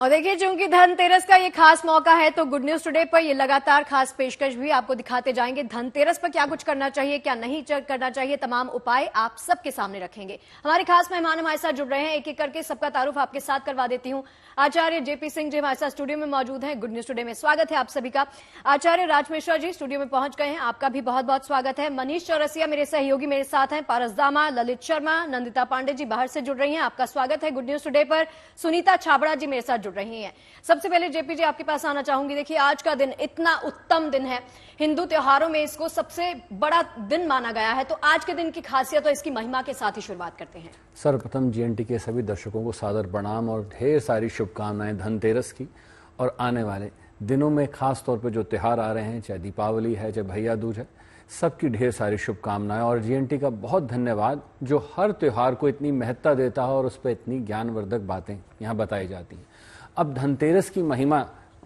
और देखिए, चूंकि धनतेरस का ये खास मौका है तो गुड न्यूज टुडे पर ये लगातार खास पेशकश भी आपको दिखाते जाएंगे। धनतेरस पर क्या कुछ करना चाहिए, क्या नहीं करना चाहिए, तमाम उपाय आप सबके सामने रखेंगे। हमारे खास मेहमान हमारे साथ जुड़ रहे हैं, एक एक करके सबका तारुफ आपके साथ करवा देती हूँ। आचार्य जेपी सिंह जी हमारे साथ स्टूडियो में मौजूद हैं। गुड न्यूज टुडे में स्वागत है आप सभी का। आचार्य राज मिश्रा जी स्टूडियो में पहुंच गए हैं, आपका भी बहुत बहुत स्वागत है। मनीष चौरसिया मेरे सहयोगी मेरे साथ हैं, पारस दामा, ललित शर्मा, नंदिता पांडे जी बाहर से जुड़ रही हैं, आपका स्वागत है गुड न्यूज टुडे पर। सुनीता छाबड़ा जी मेरे साथ जुड़ रही हैं। सबसे पहले जेपी जी आपके पास आना चाहूंगी। देखिए, आज का दिन इतना उत्तम दिन है, हिंदू त्योहारों में इसको सबसे बड़ा दिन माना गया है, तो आज के दिन की खासियत और इसकी महिमा के साथ ही शुरुआत करते हैं। सर्वप्रथम जीएनटी के सभी दर्शकों को सादर प्रणाम और ढेर सारी शुभकामनाएं धनतेरस की। और आने वाले दिनों में खास तौर पर जो त्यौहार आ रहे हैं, चाहे दीपावली है चाहे भैया दूज है, सबकी ढेर सारी शुभकामनाएं। और जीएनटी का बहुत धन्यवाद जो हर त्यौहार को इतनी महत्ता देता है और उस पर इतनी ज्ञानवर्धक बातें यहाँ बताई जाती हैं। अब धनतेरस की महिमा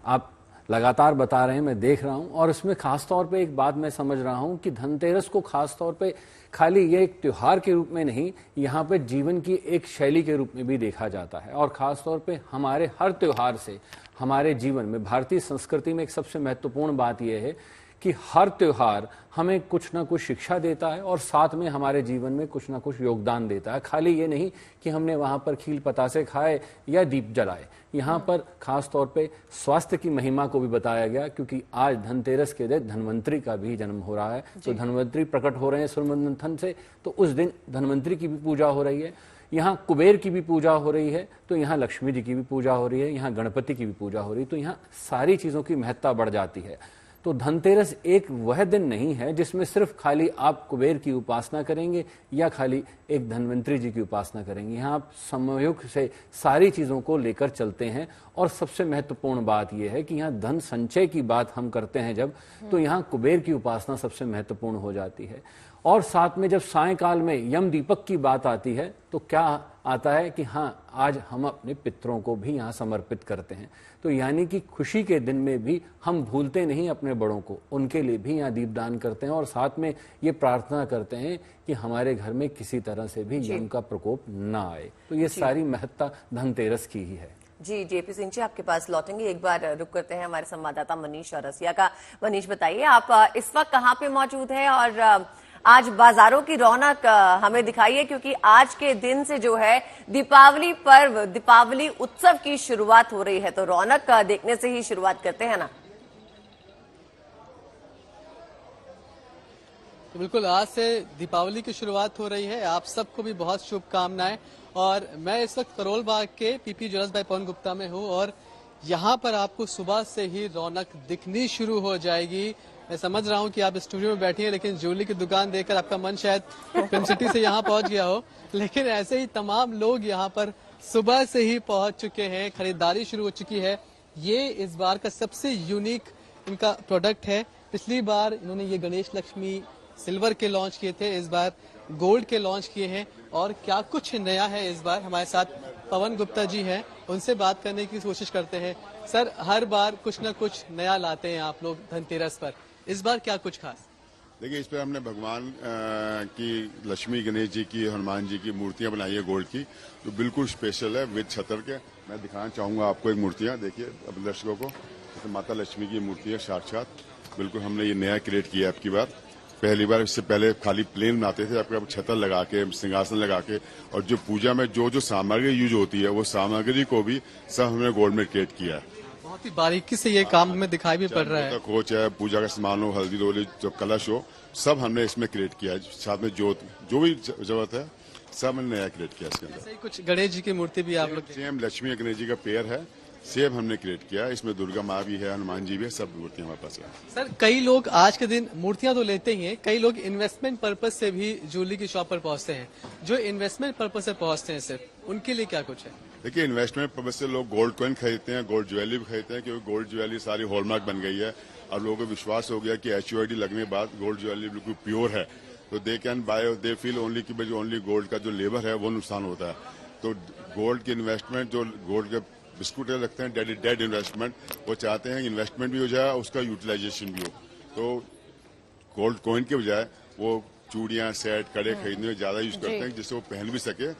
आप लगातार बता रहे हैं, मैं देख रहा हूं, और इसमें खास तौर पे एक बात मैं समझ रहा हूं कि धनतेरस को खास तौर पे खाली ये एक त्योहार के रूप में नहीं, यहाँ पे जीवन की एक शैली के रूप में भी देखा जाता है। और खास तौर पे हमारे हर त्योहार से हमारे जीवन में, भारतीय संस्कृति में एक सबसे महत्वपूर्ण बात यह है कि हर त्योहार हमें कुछ ना कुछ शिक्षा देता है और साथ में हमारे जीवन में कुछ ना कुछ योगदान देता है। खाली ये नहीं कि हमने वहाँ पर खील पतासे खाए या दीप जलाए, यहाँ पर खास तौर पे स्वास्थ्य की महिमा को भी बताया गया, क्योंकि आज धनतेरस के दिन धन्वंतरी का भी जन्म हो रहा है। तो धन्वंतरी प्रकट हो रहे हैं सूर्य मंथन से, तो उस दिन धन्वंतरी की भी पूजा हो रही है। यहाँ कुबेर की भी पूजा हो रही है, तो यहाँ लक्ष्मी जी की भी पूजा हो रही है, यहाँ गणपति की भी पूजा हो रही है। तो यहाँ सारी चीज़ों की महत्ता बढ़ जाती है। तो धनतेरस एक वह दिन नहीं है जिसमें सिर्फ खाली आप कुबेर की उपासना करेंगे या खाली एक धन्वंतरी जी की उपासना करेंगे। यहाँ आप समयोग से सारी चीज़ों को लेकर चलते हैं। और सबसे महत्वपूर्ण बात यह है कि यहाँ धन संचय की बात हम करते हैं जब, तो यहाँ कुबेर की उपासना सबसे महत्वपूर्ण हो जाती है। और साथ में जब सायंकाल में यम दीपक की बात आती है तो क्या आता है कि हाँ, आज हम अपने पितरों को भी यहाँ समर्पित करते हैं। तो यानी कि खुशी के दिन में भी हम भूलते नहीं अपने बड़ों को, उनके लिए भी यहाँ दीपदान करते हैं। और साथ में ये प्रार्थना करते हैं कि हमारे घर में किसी तरह से भी यम का प्रकोप ना आए। तो ये सारी महत्ता धनतेरस की ही है। जी, जेपी सिंह जी आपके पास लौटेंगे, एक बार रुक करते हैं हमारे संवाददाता मनीष चौरसिया का। मनीष बताइए, आप इस वक्त कहाँ पे मौजूद हैं और आज बाजारों की रौनक हमें दिखाइए, क्योंकि आज के दिन से जो है दीपावली पर्व, दीपावली उत्सव की शुरुआत हो रही है, तो रौनक देखने से ही शुरुआत करते हैं ना। तो बिल्कुल, आज से दीपावली की शुरुआत हो रही है। आप सबको भी बहुत शुभकामनाएं। और मैं इस वक्त करोल बाग के PP jewellers bye Pawan Gupta में हूं और यहाँ पर आपको सुबह से ही रौनक दिखनी शुरू हो जाएगी। मैं समझ रहा हूँ कि आप स्टूडियो में बैठी हैं, लेकिन ज्वेलरी की दुकान देखकर आपका मन शायद फिल्म सिटी से यहाँ पहुंच गया हो। लेकिन ऐसे ही तमाम लोग यहाँ पर सुबह से ही पहुंच चुके हैं, खरीदारी शुरू हो चुकी है। ये इस बार का सबसे यूनिक इनका प्रोडक्ट है। पिछली बार इन्होंने ये गणेश लक्ष्मी सिल्वर के लॉन्च किए थे, इस बार गोल्ड के लॉन्च किए हैं। और क्या कुछ नया है इस बार, हमारे साथ पवन गुप्ता जी हैं, उनसे बात करने की कोशिश करते हैं। सर, हर बार कुछ न कुछ नया लाते हैं आप लोग धनतेरस पर, इस बार क्या कुछ खास? देखिए, इस पर हमने भगवान की, लक्ष्मी गणेश जी की, हनुमान जी की मूर्तियां बनाई है गोल्ड की, जो बिल्कुल स्पेशल है विद छतर के। मैं दिखाना चाहूंगा आपको एक मूर्तियां, देखिए अब दर्शकों को। जैसे माता लक्ष्मी की मूर्ति है साक्षात, बिल्कुल हमने ये नया क्रिएट किया आपकी बार। पहली बार, इससे पहले खाली प्लेन बनाते थे, आपका छतर लगा के, सिंहासन लगा के, और जो पूजा में जो जो सामग्री यूज होती है वो सामग्री को भी सब हमने गोल्ड में क्रिएट किया है। बहुत ही बारीकी से ये काम हमें दिखाई भी पड़ रहा है। हो चाहे पूजा का सामान हो, हल्दी रोली, जो कलश हो, सब हमने इसमें क्रिएट किया है। साथ में जो भी जरूरत है सब हमने नया क्रिएट किया इसके अंदर। ऐसे ही कुछ गणेश जी की मूर्ति भी आप लोग, सेम लक्ष्मी और गणेश जी का पेयर है, सेम हमने क्रिएट किया। इसमें दुर्गा माँ भी है, हनुमान जी भी है, सब मूर्तियां हमारे पास है। सर, कई लोग आज के दिन मूर्तियां तो लेते ही हैं, कई लोग इन्वेस्टमेंट पर्पज से भी ज्वेलरी की शॉप पर पहुंचते हैं। जो इन्वेस्टमेंट पर्पज से पहुंचते हैं सिर्फ, उनके लिए क्या कुछ है? देखिए, इन्वेस्टमेंट पर्पज से लोग गोल्ड कॉइन खरीदते हैं, गोल्ड ज्वेलरी भी खरीदते हैं, क्योंकि गोल्ड ज्वेलरी सारी हॉलमार्क बन गई है। और लोगों को विश्वास हो गया कि HUID लगने के बाद गोल्ड ज्वेलरी बिल्कुल प्योर है, तो they can buy, they feel only कि भाई ओनली गोल्ड का जो लेबर है वो नुकसान होता है। तो गोल्ड की इन्वेस्टमेंट, जो गोल्ड के बिस्कुट रखते हैं डेड इन्वेस्टमेंट, वो चाहते हैं कि इन्वेस्टमेंट भी हो जाए, उसका यूटिलाइजेशन भी हो। तो गोल्ड कॉइन के बजाय वो चूड़ियां, सेट, कड़े खरीदने में ज्यादा यूज करते हैं, जिससे वो पहन भी सके